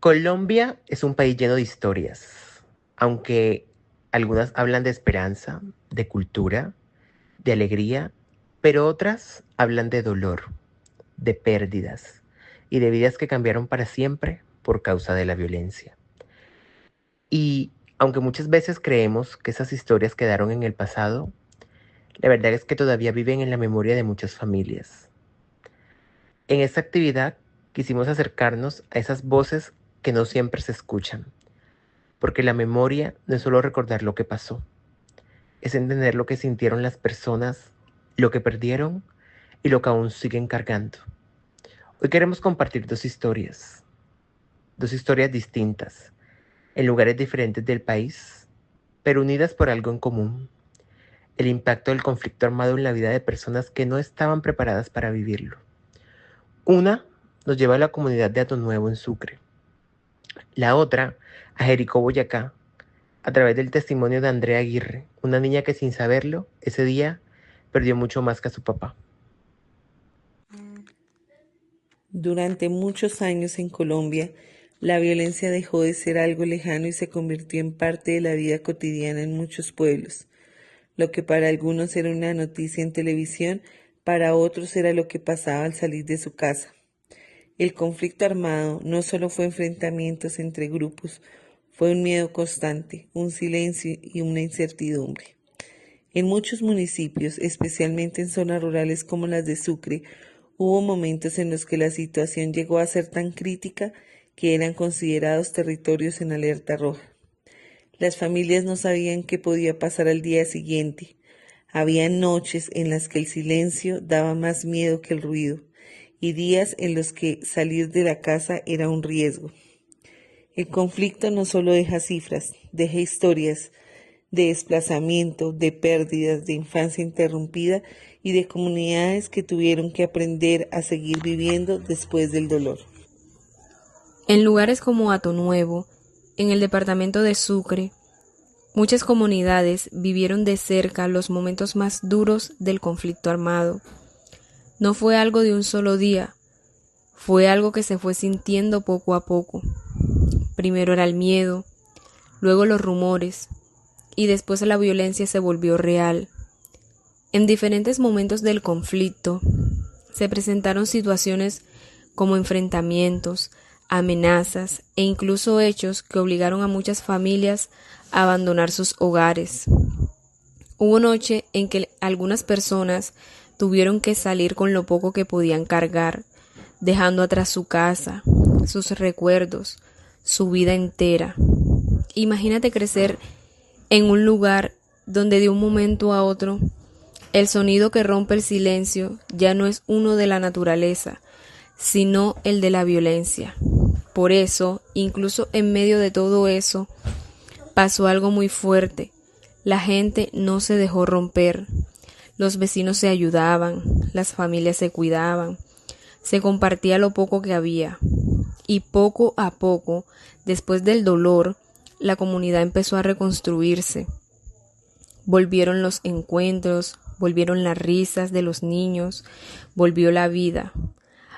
Colombia es un país lleno de historias, aunque algunas hablan de esperanza, de cultura, de alegría, pero otras hablan de dolor, de pérdidas y de vidas que cambiaron para siempre por causa de la violencia. Y aunque muchas veces creemos que esas historias quedaron en el pasado, la verdad es que todavía viven en la memoria de muchas familias. En esta actividad quisimos acercarnos a esas voces que no siempre se escuchan, porque la memoria no es solo recordar lo que pasó, es entender lo que sintieron las personas, lo que perdieron y lo que aún siguen cargando. Hoy queremos compartir dos historias distintas, en lugares diferentes del país, pero unidas por algo en común: el impacto del conflicto armado en la vida de personas que no estaban preparadas para vivirlo. Una nos lleva a la comunidad de Nuevo en Sucre, la otra a Jericó, Boyacá, a través del testimonio de Andrea Aguirre, una niña que sin saberlo, ese día perdió mucho más que a su papá. Durante muchos años en Colombia, la violencia dejó de ser algo lejano y se convirtió en parte de la vida cotidiana en muchos pueblos. Lo que para algunos era una noticia en televisión, para otros era lo que pasaba al salir de su casa. El conflicto armado no solo fue enfrentamientos entre grupos, fue un miedo constante, un silencio y una incertidumbre. En muchos municipios, especialmente en zonas rurales como las de Sucre, hubo momentos en los que la situación llegó a ser tan crítica que eran considerados territorios en alerta roja. Las familias no sabían qué podía pasar al día siguiente. Había noches en las que el silencio daba más miedo que el ruido y días en los que salir de la casa era un riesgo. El conflicto no solo deja cifras, deja historias de desplazamiento, de pérdidas, de infancia interrumpida y de comunidades que tuvieron que aprender a seguir viviendo después del dolor. En lugares como Hato Nuevo, en el departamento de Sucre, muchas comunidades vivieron de cerca los momentos más duros del conflicto armado. No fue algo de un solo día, fue algo que se fue sintiendo poco a poco. Primero era el miedo, luego los rumores, y después la violencia se volvió real. En diferentes momentos del conflicto se presentaron situaciones como enfrentamientos, amenazas e incluso hechos que obligaron a muchas familias a abandonar sus hogares. Hubo noche en que algunas personas tuvieron que salir con lo poco que podían cargar, dejando atrás su casa, sus recuerdos, su vida entera. Imagínate crecer en un lugar donde de un momento a otro el sonido que rompe el silencio ya no es uno de la naturaleza, sino el de la violencia. Por eso, incluso en medio de todo eso, pasó algo muy fuerte. La gente no se dejó romper. Los vecinos se ayudaban, las familias se cuidaban, se compartía lo poco que había. Y poco a poco, después del dolor, la comunidad empezó a reconstruirse. Volvieron los encuentros, volvieron las risas de los niños, volvió la vida.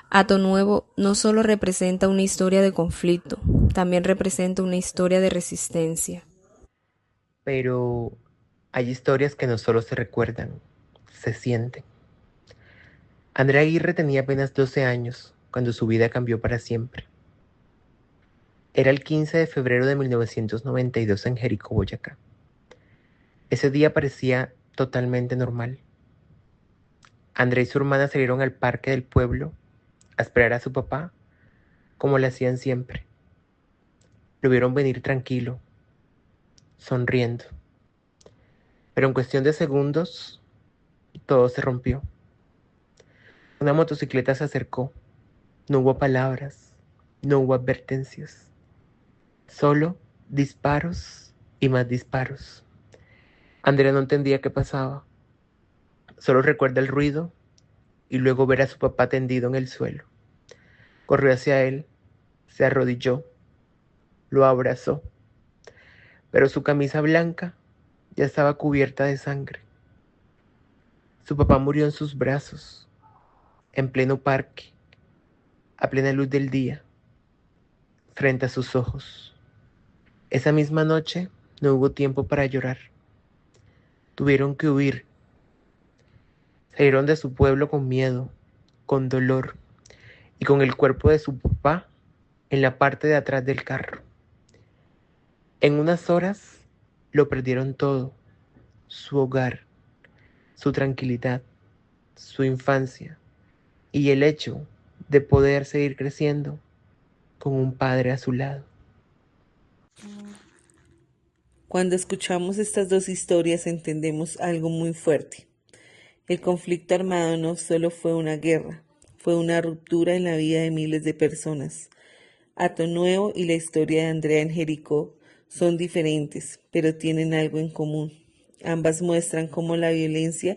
Hato Nuevo no solo representa una historia de conflicto, también representa una historia de resistencia. Pero hay historias que no solo se recuerdan, se sienten. Andrea Aguirre tenía apenas 12 años cuando su vida cambió para siempre. Era el 15 de febrero de 1992 en Jericó, Boyacá. Ese día parecía totalmente normal. Andrea y su hermana salieron al parque del pueblo a esperar a su papá, como lo hacían siempre. Lo vieron venir tranquilo, sonriendo. Pero en cuestión de segundos, todo se rompió. Una motocicleta se acercó. No hubo palabras, no hubo advertencias. Solo disparos y más disparos. Andrea no entendía qué pasaba. Solo recuerda el ruido y luego ver a su papá tendido en el suelo. Corrió hacia él, se arrodilló, lo abrazó, pero su camisa blanca ya estaba cubierta de sangre. Su papá murió en sus brazos, en pleno parque, a plena luz del día. frente a sus ojos. Esa misma noche no hubo tiempo para llorar. Tuvieron que huir. Salieron de su pueblo con miedo, con dolor y con el cuerpo de su papá en la parte de atrás del carro. En unas horas lo perdieron todo: su hogar, su tranquilidad, su infancia y el hecho de poder seguir creciendo con un padre a su lado. Cuando escuchamos estas dos historias entendemos algo muy fuerte. El conflicto armado no solo fue una guerra, fue una ruptura en la vida de miles de personas. Hato Nuevo y la historia de Andrea en Jericó son diferentes, pero tienen algo en común. Ambas muestran cómo la violencia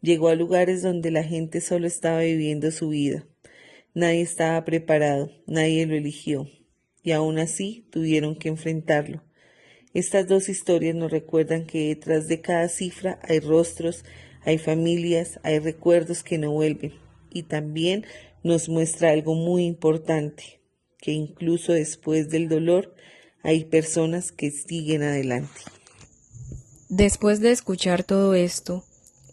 llegó a lugares donde la gente solo estaba viviendo su vida. Nadie estaba preparado, nadie lo eligió, y aún así tuvieron que enfrentarlo. Estas dos historias nos recuerdan que detrás de cada cifra hay rostros, hay familias, hay recuerdos que no vuelven. Y también nos muestra algo muy importante, que incluso después del dolor hay personas que siguen adelante. Después de escuchar todo esto,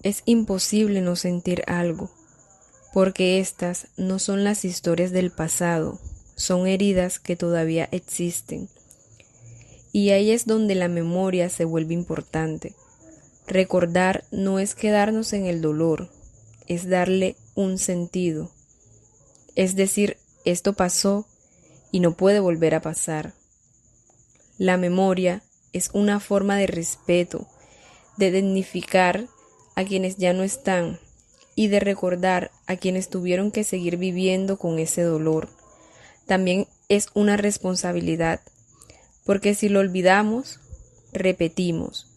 es imposible no sentir algo, porque estas no son las historias del pasado, son heridas que todavía existen. Y ahí es donde la memoria se vuelve importante. Recordar no es quedarnos en el dolor, es darle un sentido. Es decir, esto pasó y no puede volver a pasar. La memoria es una forma de respeto, de dignificar a quienes ya no están y de recordar a quienes tuvieron que seguir viviendo con ese dolor. También es una responsabilidad, porque si lo olvidamos, repetimos,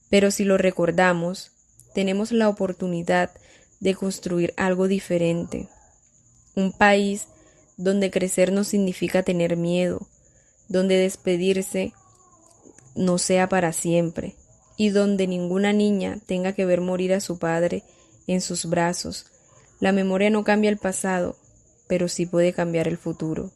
pero si lo recordamos, tenemos la oportunidad de construir algo diferente. Un país donde crecer no significa tener miedo, donde despedirse no sea para siempre, y donde ninguna niña tenga que ver morir a su padre en sus brazos. La memoria no cambia el pasado, pero sí puede cambiar el futuro.